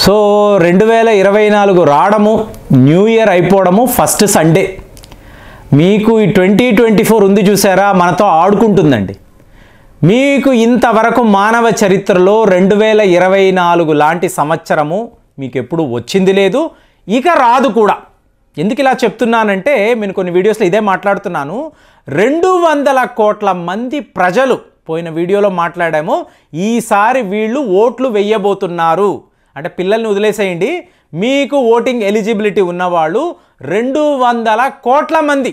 So 2024 రావడము, new year అయిపోవడము, first Sunday మీకు ఈ 2024 ఉంది చూసారా, మనతో ఆడుకుంటుందండి. మీకు ఇంతవరకు మానవ చరిత్రలో 2024 లాంటి సంవత్సరము మీకు ఎప్పుడు వచ్చింది లేదు, ఇక రాదు కూడా. ఎందుకు ఇలా చెప్తున్నానంటే, నేను కొన్ని వీడియోస్లో ఇదే మాట్లాడుతున్నాను. 200 కోట్ల మంది ప్రజలు పోయిన వీడియోలో మాట్లాడాము, ఈసారి వీళ్ళు ఓట్లు వెయ్యబోతున్నారు. అంటే పిల్లల్ని వదిలేసేయండి, మీకు ఓటింగ్ ఎలిజిబిలిటీ ఉన్నవాళ్ళు 200 కోట్ల మంది.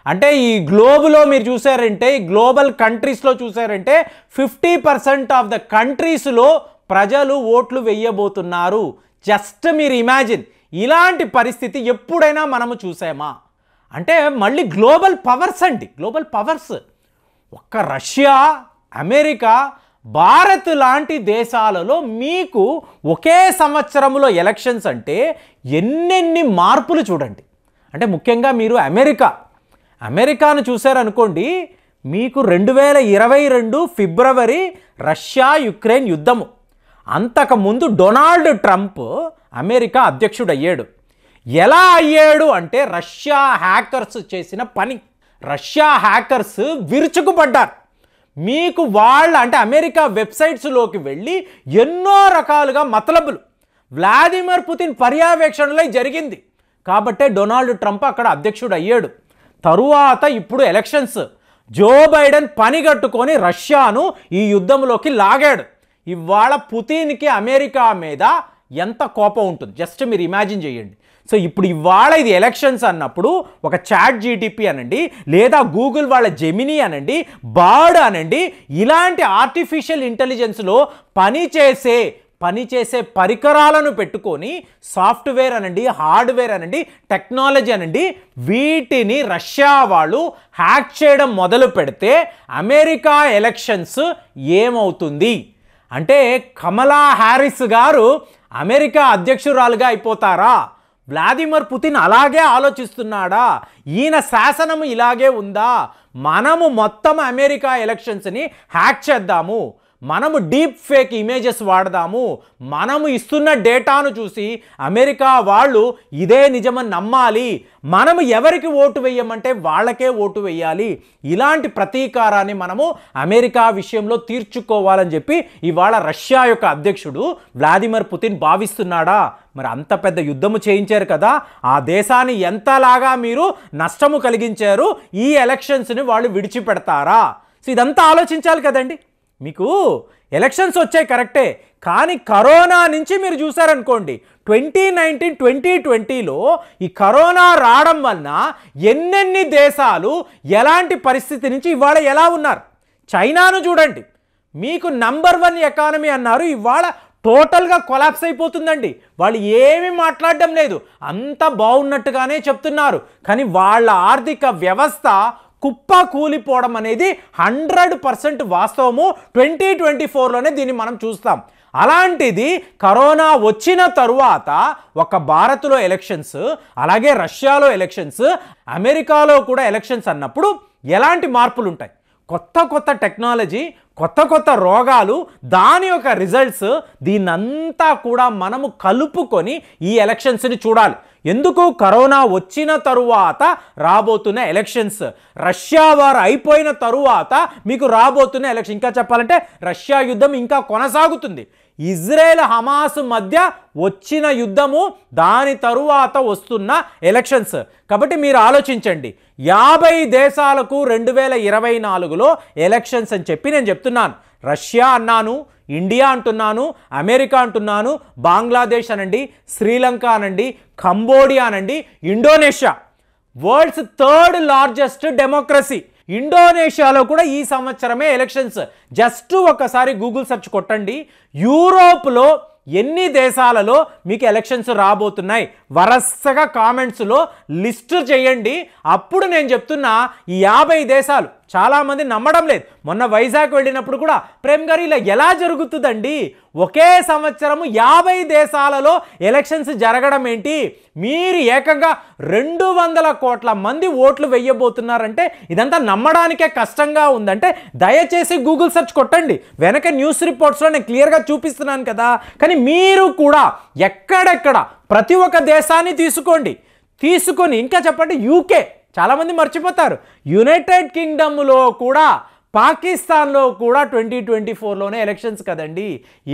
అంటే ఈ గ్లోబ్లో మీరు చూసారంటే, ఈ గ్లోబల్ కంట్రీస్లో చూసారంటే 50% ఆఫ్ ద కంట్రీస్లో ప్రజలు ఓట్లు వెయ్యబోతున్నారు. జస్ట్ మీరు ఇమాజిన్, ఇలాంటి పరిస్థితి ఎప్పుడైనా మనము చూసామా? అంటే మళ్ళీ గ్లోబల్ పవర్స్ అండి, గ్లోబల్ పవర్స్. ఒక్క రష్యా, అమెరికా, భారత్ లాంటి దేశాలలో మీకు ఒకే సంవత్సరంలో ఎలక్షన్స్ అంటే ఎన్నెన్ని మార్పులు చూడండి. అంటే ముఖ్యంగా మీరు అమెరికాను చూశారనుకోండి, మీకు 2022 ఫిబ్రవరి రష్యా యుక్రెయిన్ యుద్ధము. అంతకుముందు డొనాల్డ్ ట్రంప్ అమెరికా అధ్యక్షుడు అయ్యాడు. ఎలా అయ్యాడు అంటే, రష్యా హ్యాకర్స్ చేసిన పని. రష్యా హ్యాకర్స్ విరుచుకుపడ్డారు. మీకు అంటే అమెరికా వెబ్సైట్స్లోకి వెళ్ళి ఎన్నో రకాలుగా మతలబులు వ్లాదిమిర్ పుతిన్ పర్యవేక్షణలో జరిగింది. కాబట్టే డొనాల్డ్ ట్రంప్ అక్కడ అధ్యక్షుడు అయ్యాడు. తరువాత ఇప్పుడు ఎలక్షన్స్, జో బైడెన్ పనిగట్టుకొని రష్యాను ఈ యుద్ధంలోకి లాగాడు. ఇవాళ పుతిన్కి అమెరికా మీద ఎంత కోపం ఉంటుంది జస్ట్ మీరు ఇమాజిన్ చేయండి. సో ఇప్పుడు ఇవాళ ఇది ఎలక్షన్స్ అన్నప్పుడు ఒక చాట్ జీటీపీ అనండి, లేదా గూగుల్ వాళ్ళ జెమినీ అనండి, బార్డ్ అనండి, ఇలాంటి ఆర్టిఫిషియల్ ఇంటెలిజెన్స్లో పనిచేసే పరికరాలను పెట్టుకొని సాఫ్ట్వేర్ అనండి, హార్డ్వేర్ అనండి, టెక్నాలజీ అనండి, వీటిని రష్యా వాళ్ళు హ్యాక్ చేయడం మొదలు పెడితే అమెరికా ఎలక్షన్స్ ఏమవుతుంది అంటే, కమలా హ్యారిస్ గారు అమెరికా అధ్యక్షురాలుగా అయిపోతారా? వ్లాదిమిర్ పుతిన్ అలాగే ఆలోచిస్తున్నాడా? ఈయన శాసనము ఇలాగే ఉందా? మనము మొత్తం అమెరికా ఎలక్షన్స్ని హ్యాక్ చేద్దాము, మనము డీప్ ఫేక్ ఇమేజెస్ వాడదాము, మనము ఇస్తున్న డేటాను చూసి అమెరికా వాళ్ళు ఇదే నిజమని నమ్మాలి, మనము ఎవరికి ఓటు వేయమంటే వాళ్ళకే ఓటు వేయాలి, ఇలాంటి ప్రతీకారాన్ని మనము అమెరికా విషయంలో తీర్చుకోవాలని చెప్పి ఇవాళ రష్యా యొక్క అధ్యక్షుడు వ్లాదిమిర్ పుతిన్ భావిస్తున్నాడా? మరి అంత పెద్ద యుద్ధము చేయించారు కదా, ఆ దేశాన్ని ఎంతలాగా మీరు నష్టము కలిగించారు, ఈ ఎలక్షన్స్ని వాళ్ళు విడిచిపెడతారా? సో ఇదంతా ఆలోచించాలి కదండి. మీకు ఎలక్షన్స్ వచ్చాయి కరెక్టే, కానీ కరోనా నుంచి మీరు చూసారనుకోండి, 2019, 2020లో ఈ కరోనా రావడం వలన ఎన్నెన్ని దేశాలు ఎలాంటి పరిస్థితి నుంచి ఇవాళ ఎలా ఉన్నారు. చైనాను చూడండి, మీకు నంబర్ 1 ఎకానమీ అన్నారు, ఇవాళ టోటల్గా కొలాప్స్ అయిపోతుందండి. వాళ్ళు ఏమీ మాట్లాడడం లేదు, అంత బాగున్నట్టుగానే చెప్తున్నారు, కానీ వాళ్ళ ఆర్థిక వ్యవస్థ కుప్ప కూలిపోవడం అనేది 100% వాస్తవము. 2024లోనే దీన్ని మనం చూస్తాం. అలాంటిది కరోనా వచ్చిన తరువాత ఒక భారత్లో ఎలక్షన్స్, అలాగే రష్యాలో ఎలక్షన్స్, అమెరికాలో కూడా ఎలక్షన్స్ అన్నప్పుడు ఎలాంటి మార్పులు ఉంటాయి? కొత్త టెక్నాలజీ, కొత్త రోగాలు, దాని యొక్క రిజల్ట్స్, దీన్నంతా కూడా మనము కలుపుకొని ఈ ఎలక్షన్స్ని చూడాలి. ఎందుకు? కరోనా వచ్చిన తరువాత రాబోతున్న ఎలక్షన్స్, రష్యా వార్ అయిపోయిన తరువాత మీకు రాబోతున్న ఎలక్షన్. ఇంకా చెప్పాలంటే రష్యా యుద్ధం ఇంకా కొనసాగుతుంది. ఇజ్రాయెల్ హమాస్ మధ్య వచ్చిన యుద్ధము, దాని తరువాత వస్తున్న ఎలక్షన్స్. కాబట్టి మీరు ఆలోచించండి, 50 దేశాలకు 2024లో ఎలక్షన్స్ అని చెప్పి నేను చెప్తున్నాను. రష్యా అన్నాను, ఇండియా అంటున్నాను, అమెరికా అంటున్నాను, బంగ్లాదేశ్ అనండి, శ్రీలంక అనండి, కంబోడియా అనండి, Indonesia, world's 3rd largest democracy. ఇండోనేషియాలో కూడా ఈ సంవత్సరమే ఎలక్షన్స్. జస్ట్ ఒకసారి గూగుల్ సెర్చ్ కొట్టండి, యూరోప్లో ఎన్ని దేశాలలో మీకు ఎలక్షన్స్ రాబోతున్నాయి వరుసగా కామెంట్స్లో లిస్ట్ చేయండి. అప్పుడు నేను చెప్తున్నా, ఈ 50 దేశాలు చాలామంది నమ్మడం లేదు. మొన్న వైజాగ్ వెళ్ళినప్పుడు కూడా ప్రేమ్ గారు ఇలా ఎలా జరుగుతుందండి, ఒకే సంవత్సరము 50 దేశాలలో ఎలక్షన్స్ జరగడం ఏంటి, మీరు ఏకంగా 200 కోట్ల మంది ఓట్లు వేయబోతున్నారంటే ఇదంతా నమ్మడానికే కష్టంగా ఉందంటే దయచేసి గూగుల్ సెర్చ్ కొట్టండి, వెనక న్యూస్ రిపోర్ట్స్లో నేను క్లియర్గా చూపిస్తున్నాను కదా. కానీ మీరు కూడా ఎక్కడెక్కడ ప్రతి ఒక్క దేశాన్ని తీసుకొని ఇంకా చెప్పండి, యూకే చాలామంది మర్చిపోతారు, యునైటెడ్ కింగ్డమ్లో కూడా పాకిస్తాన్లో కూడా 2024లోనే ఎలక్షన్స్ కదండి.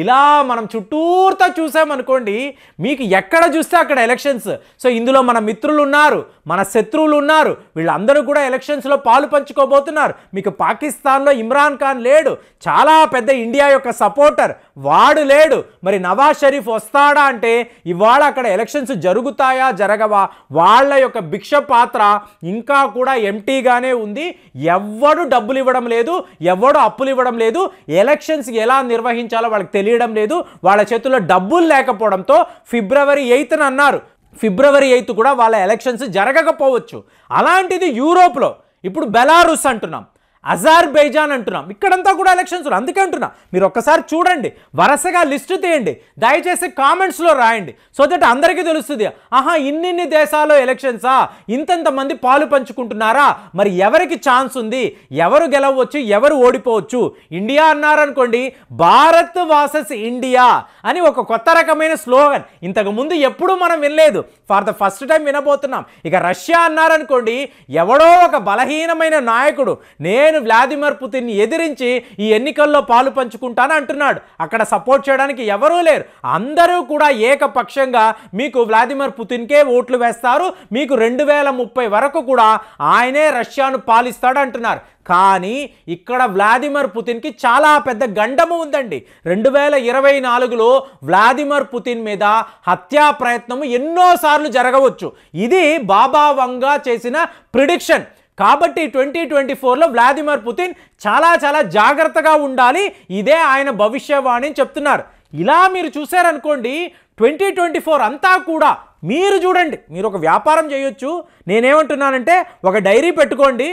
ఇలా మనం చుట్టూర్తా చూసామనుకోండి, మీకు ఎక్కడ చూస్తే అక్కడ ఎలక్షన్స్. సో ఇందులో మన మిత్రులు ఉన్నారు, మన శత్రువులు ఉన్నారు, వీళ్ళందరూ కూడా ఎలక్షన్స్లో పాలు పంచుకోబోతున్నారు. మీకు పాకిస్తాన్లో ఇమ్రాన్ ఖాన్ లేడు, చాలా పెద్ద ఇండియా యొక్క సపోర్టర్, వాడు లేడు. మరి నవాజ్ షరీఫ్ వస్తాడా అంటే ఇవాళ అక్కడ ఎలక్షన్స్ జరుగుతాయా జరగవా, వాళ్ళ యొక్క భిక్ష పాత్ర ఇంకా కూడా ఎంటీగానే ఉంది. ఎవ్వడు డబ్బులు ఇవ్వడం లేదు, ఎవడు అప్పులు ఇవ్వడం లేదు, ఎలక్షన్స్ ఎలా నిర్వహించాలో వాళ్ళకి తెలియడం లేదు. వాళ్ళ చేతుల్లో డబ్బులు లేకపోవడంతో ఫిబ్రవరి 8న అన్నారు, ఫిబ్రవరి 8 కూడా వాళ్ళ ఎలక్షన్స్ జరగకపోవచ్చు. అలాంటిది యూరోప్లో ఇప్పుడు బెలారూస్ అంటున్నాం, అజర్బైజాన్ అంటున్నాం, ఇక్కడంతా కూడా ఎలక్షన్స్. అందుకే అంటున్నా, మీరు ఒక్కసారి చూడండి, వరుసగా లిస్టు తీయండి, దయచేసి కామెంట్స్లో రాయండి, సో దట్ అందరికీ తెలుస్తుంది. ఆహా, ఇన్ని దేశాల్లో ఎలక్షన్సా, ఇంతంతమంది పాలు పంచుకుంటున్నారా, మరి ఎవరికి ఛాన్స్ ఉంది, ఎవరు గెలవచ్చు, ఎవరు ఓడిపోవచ్చు. ఇండియా అన్నారనుకోండి, భారత్ వర్సెస్ ఇండియా అని ఒక కొత్త రకమైన స్లోగన్ ఇంతకుముందు ఎప్పుడూ మనం వినలేదు, ఫర్ ద ఫస్ట్ టైం వినబోతున్నాం. ఇక రష్యా అన్నారనుకోండి, ఎవడో ఒక బలహీనమైన నాయకుడు నేను వ్లాదిమిర్ పుతిన్ని ఎదిరించి ఈ ఎన్నికల్లో పాలు పంచుకుంటాను అంటున్నాడు. అక్కడ సపోర్ట్ చేయడానికి ఎవరూ లేరు, అందరూ కూడా ఏకపక్షంగా మీకు వ్లాదిమిర్ పుతిన్కే ఓట్లు వేస్తారు, మీకు 2030 వరకు కూడా ఆయనే రష్యాను పాలిస్తాడు అంటున్నారు. కానీ ఇక్కడ వ్లాదిమిర్ పుతిన్కి చాలా పెద్ద గండము ఉందండి. 2024లో వ్లాదిమిర్ పుతిన్ మీద హత్యా ప్రయత్నము ఎన్నోసార్లు జరగవచ్చు. ఇది బాబా వంగా చేసిన ప్రిడిక్షన్. కాబట్టి 2024లో వ్లాదిమిర్ పుతిన్ చాలా జాగ్రత్తగా ఉండాలి, ఇదే ఆయన భవిష్యవాణి అని చెప్తున్నారు. ఇలా మీరు చూశారనుకోండి, 2024 అంతా కూడా మీరు చూడండి, మీరు ఒక వ్యాపారం చేయొచ్చు. నేనేమంటున్నానంటే ఒక డైరీ పెట్టుకోండి,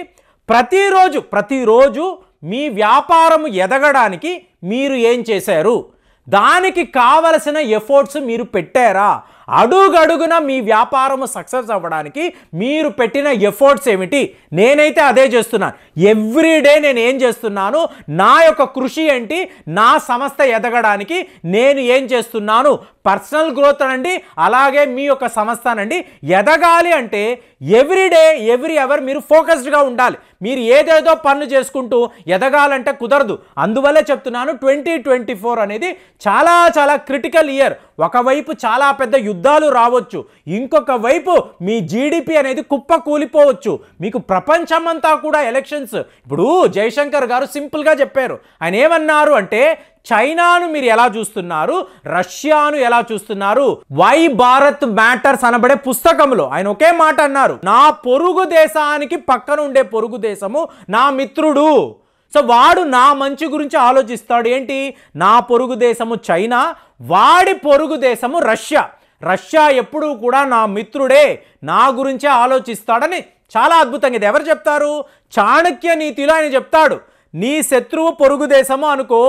ప్రతిరోజు మీ వ్యాపారం ఎదగడానికి మీరు ఏం చేశారు, దానికి కావలసిన ఎఫర్ట్స్ మీరు పెట్టారా, అడుగడుగున మీ వ్యాపారము సక్సెస్ అవ్వడానికి మీరు పెట్టిన ఎఫర్ట్స్ ఏమిటి. నేనైతే అదే చేస్తున్నాను. ఎవ్రీడే నేను ఏం చేస్తున్నాను, నా యొక్క కృషి ఏంటి, నా సంస్థ ఎదగడానికి నేను ఏం చేస్తున్నాను, పర్సనల్ గ్రోత్ అనండి, అలాగే మీ యొక్క సంస్థ అనండి, ఎదగాలి అంటే ఎవ్రీడే ఎవ్రీ అవర్ మీరు ఫోకస్డ్గా ఉండాలి. మీరు ఏదేదో పనులు చేసుకుంటూ ఎదగాలంటే కుదరదు. అందువల్లే చెప్తున్నాను, 2024 అనేది చాలా క్రిటికల్ ఇయర్. ఒకవైపు చాలా పెద్ద యుద్ధాలు రావచ్చు, ఇంకొక వైపు మీ జీడిపి అనేది కుప్ప కూలిపోవచ్చు. మీకు ప్రపంచమంతా కూడా ఎలక్షన్స్. ఇప్పుడు జయశంకర్ గారు సింపుల్గా చెప్పారు. ఆయన ఏమన్నారు అంటే, చైనాను మీరు ఎలా చూస్తున్నారు, రష్యాను ఎలా చూస్తున్నారు, వై భారత్ మ్యాటర్స్ అనబడే పుస్తకంలో ఆయన ఒకే మాట అన్నారు, నా పొరుగు దేశానికి పక్కన ఉండే పొరుగు దేశము నా మిత్రుడు. సో వాడు నా మంచి గురించి ఆలోచిస్తాడు. ఏంటి, నా పొరుగు దేశము చైనా, వాడి పొరుగు దేశము రష్యా ఎప్పుడూ కూడా నా మిత్రుడే, నా గురించే ఆలోచిస్తాడని చాలా అద్భుతంగా. ఇది ఎవరు చెప్తారు, చాణక్య నీతిలో ఆయన చెప్తాడు. నీ శత్రువు పొరుగు దేశము అనుకో,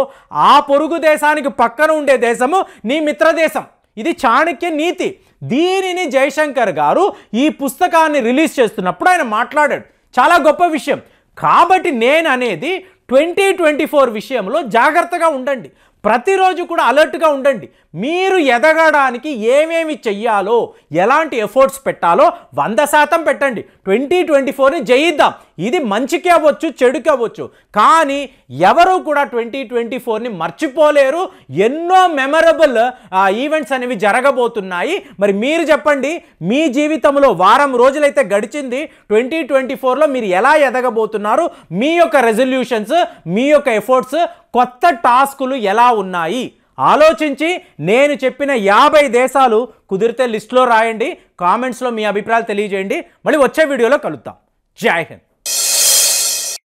ఆ పొరుగు దేశానికి పక్కన ఉండే దేశము నీ మిత్రదేశం. ఇది చాణక్య నీతి. దీనిని జయశంకర్ గారు ఈ పుస్తకాన్ని రిలీజ్ చేస్తున్నప్పుడు ఆయన మాట్లాడాడు. చాలా గొప్ప విషయం. కాబట్టి నేను అనేది 2024 విషయంలో జాగ్రత్తగా ఉండండి, ప్రతిరోజు కూడా అలర్ట్గా ఉండండి. మీరు ఎదగడానికి ఏమేమి చెయ్యాలో, ఎలాంటి ఎఫర్ట్స్ పెట్టాలో 100% పెట్టండి. 2024ని జయిద్దాం. ఇది మంచికి అవ్వచ్చు, చెడుకి అవ్వచ్చు, కానీ ఎవరు కూడా 2024ని మర్చిపోలేరు. ఎన్నో మెమరబుల్ ఈవెంట్స్ అనేవి జరగబోతున్నాయి. మరి మీరు చెప్పండి, మీ జీవితంలో వారం రోజులైతే గడిచింది, 2024లో మీరు ఎలా ఎదగబోతున్నారు, మీ యొక్క రెజల్యూషన్స్, మీ యొక్క ఎఫర్ట్స్, కొత్త టాస్కులు ఎలా ఉన్నాయి ఆలోచించి నేను చెప్పిన 50 దేశాలు కుదిరితే లిస్ట్లో రాయండి. కామెంట్స్లో మీ అభిప్రాయాలు తెలియజేయండి. మళ్ళీ వచ్చే వీడియోలో కలుద్దాం. జై హింద్.